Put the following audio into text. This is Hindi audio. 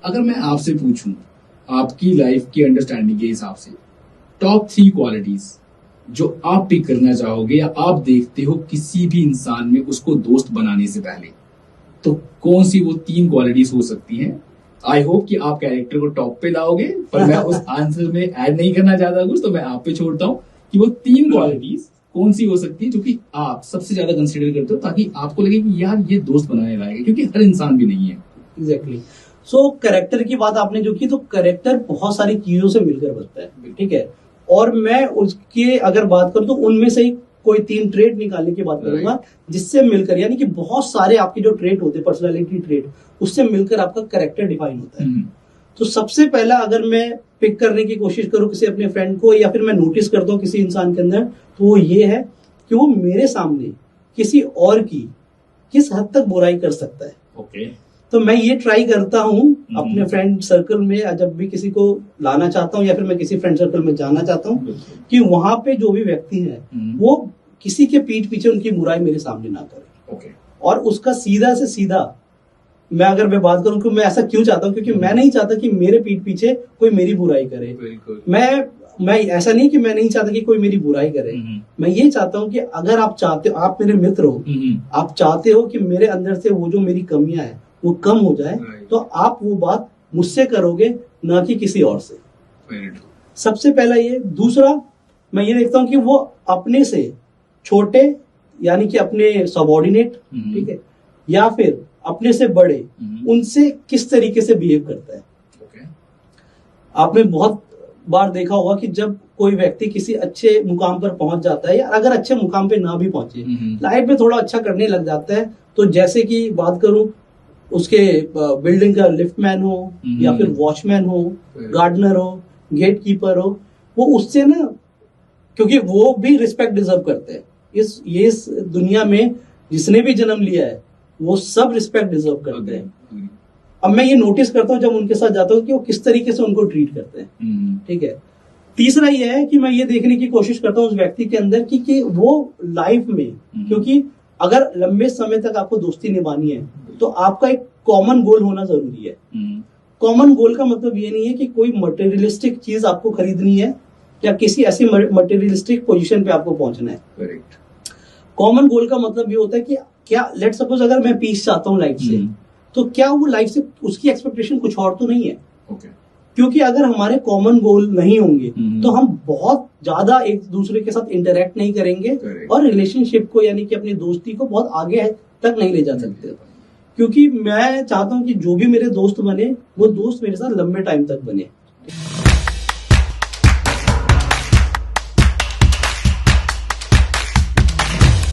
अगर मैं आपसे पूछूं आपकी लाइफ की अंडरस्टैंडिंग के हिसाब से टॉप 3 क्वालिटीज जो आप पिक करना चाहोगे या आप देखते हो किसी भी इंसान में उसको दोस्त बनाने से पहले, तो कौन सी वो 3 क्वालिटीज हो सकती हैं? आई होप कि आप कैरेक्टर को टॉप पे लाओगे, पर मैं उस आंसर में ऐड नहीं करना चाहता कुछ, तो मैं आप पे छोड़ता हूँ कि वो 3 क्वालिटीज कौन सी हो सकती है जो कि आप सबसे ज्यादा कंसिडर करते हो ताकि आपको लगे कि यार ये दोस्त बनाने लायक है, क्योंकि हर इंसान भी नहीं है। एग्जैक्टली। सो कैरेक्टर की बात आपने जो की, तो कैरेक्टर बहुत सारी चीजों से मिलकर बनता है, ठीक है। और मैं उसके अगर बात करूं तो उनमें से ही कोई 3 ट्रेट निकालने की बात करूंगा जिससे मिलकर, यानी कि बहुत सारे आपके जो ट्रेट होते हैं, पर्सनालिटी ट्रेट, उससे मिलकर आपका कैरेक्टर डिफाइन होता है। तो सबसे पहला अगर मैं पिक करने की कोशिश करूं किसी अपने फ्रेंड को, या फिर मैं नोटिस करता हूं किसी इंसान के अंदर, तो वो ये है कि वो मेरे सामने किसी और की किस हद तक बुराई कर सकता है। ओके। तो मैं ये ट्राई करता हूँ अपने फ्रेंड सर्कल में, जब भी किसी को लाना चाहता हूँ या फिर मैं किसी फ्रेंड सर्कल में जाना चाहता हूँ, कि वहां पे जो भी व्यक्ति है वो किसी के पीठ पीछे उनकी बुराई मेरे सामने ना करे। ओके। और उसका सीधा से सीधा मैं अगर मैं बात करूं कि मैं ऐसा क्यों चाहता हूं, क्योंकि मैं नहीं चाहता कि मेरे पीठ पीछे कोई मेरी बुराई करे। मैं ऐसा नहीं कि मैं नहीं चाहता कि कोई मेरी बुराई करे, मैं ये चाहता हूं कि अगर आप चाहते हो, आप मेरे मित्र हो, आप चाहते हो कि मेरे अंदर से वो जो मेरी कमियां है वो कम हो जाए, तो आप वो बात मुझसे करोगे, ना कि किसी और से। सबसे पहला ये। दूसरा, मैं ये देखता हूं कि वो अपने से छोटे, यानी कि अपने सबॉर्डिनेट, ठीक है, या फिर अपने से बड़े, उनसे किस तरीके से बिहेव करता है। आपने बहुत बार देखा होगा कि जब कोई व्यक्ति किसी अच्छे मुकाम पर पहुंच जाता है, या अगर अच्छे मुकाम पे ना भी पहुंचे, लाइफ में थोड़ा अच्छा करने लग जाता है, तो जैसे कि बात करूं उसके बिल्डिंग का लिफ्टमैन हो, या फिर वॉचमैन हो, गार्डनर हो, गेट कीपर हो, वो उससे ना, क्योंकि वो भी रिस्पेक्ट डिजर्व करते हैं। इस दुनिया में जिसने भी जन्म लिया है वो सब रिस्पेक्ट डिजर्व करते हैं। अब मैं ये नोटिस करता हूँ जब उनके साथ जाता हूँ कि वो किस तरीके से उनको ट्रीट करते हैं, ठीक है। तीसरा ये है कि मैं ये देखने की कोशिश करता हूँ उस व्यक्ति के अंदर कि वो लाइफ में, क्योंकि अगर लंबे समय तक आपको दोस्ती निभानी है तो आपका एक कॉमन गोल होना जरूरी है। कॉमन गोल का मतलब ये नहीं है कि कोई मटेरियलिस्टिक चीज आपको खरीदनी है या किसी ऐसी मटेरियलिस्टिक पोजीशन पे आपको पहुंचना है। कॉमन गोल का मतलब ये होता है कि क्या, लेट सपोज अगर मैं पीस चाहता हूँ लाइफ से, तो क्या वो लाइफ से उसकी एक्सपेक्टेशन कुछ और तो नहीं है। क्योंकि अगर हमारे कॉमन गोल नहीं होंगे तो हम बहुत ज्यादा एक दूसरे के साथ इंटरेक्ट नहीं करेंगे और रिलेशनशिप को, यानी कि अपनी दोस्ती को बहुत आगे तक नहीं ले जा सकते। क्योंकि मैं चाहता हूं कि जो भी मेरे दोस्त बने, वो दोस्त मेरे साथ लंबे टाइम तक बने।